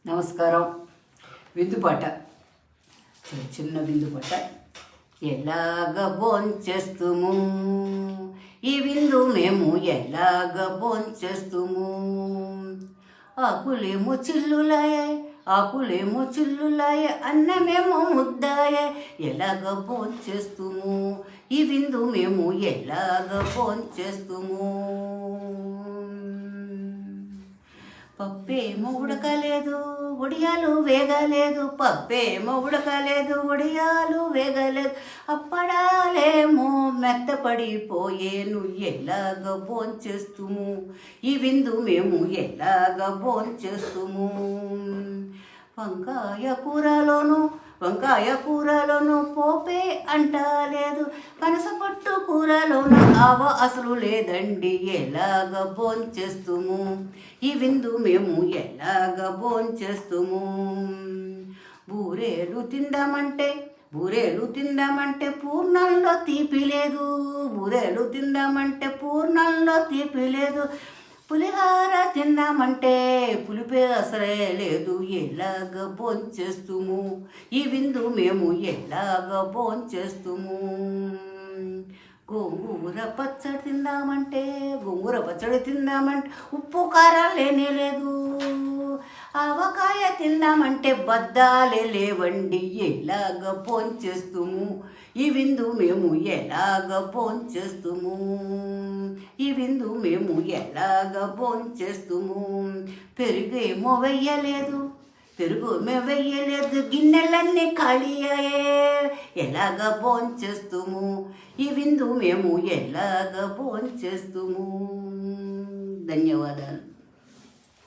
నమస్కారం. విందుపాట, చిన్న విందుపాట. ఎలాగ భోంచేస్తుము ఈ విందు మేము ఎలాగ భోంచేస్తుము. ఆకులేమో చిల్లులాయే అన్నమేమో ముద్దాయే. ఎలాగ భోంచేస్తుము ఈ విందు మేము ఎలాగ భోంచేస్తుము. పప్పేమో ఉడకలేదు ఒడియాలు వేగలేదు, పప్పేమో ఉడకలేదు ఒడియాలు వేగలేదు. అప్పడాలేమో మెత్తపడిపోయేను. ఎలాగ భోంచేస్తుము ఈ విందు మేము ఎలాగ భోంచేస్తుము. వంకాయ కూరలోను పోపే అంటలేదు, పనసపట్టు కూరలోను ఆవ అసలు లేదండి. ఎలాగ భోంచేస్తుము ఈ విందు మేము ఎలాగ భోంచేస్తుము. బూరేలు తిందామంటే పూర్ణంలో తీపి లేదు. బూరేలు తిందామంటే పూర్ణంలో తీపి లేదు. పులిహార తిందామంటే పులిపే అసలే లేదు. ఎలాగ భోంచేస్తుము ఈ విందు మేము ఎలాగ భోంచేస్తుము. గోంగూర పచ్చడి తిందామంటే ఉప్పు కారం లేనే లేదు. ఆవకాయ తిందామంటే బద్దాలే లేవండి. ఎలాగ భోంచేస్తుము ఈ విందు మేము ఎలాగ భోంచేస్తుము. ఈ విందు మేము ఎలాగ భోంచేస్తుము. పెరుగేమో వెయ్యలేదు గిన్నెలన్నీ ఖాళీ అయ్యే. ఎలాగ భోంచేస్తుము ఈ విందు మేము ఎలాగ భోంచేస్తుము. ధన్యవాదాలు.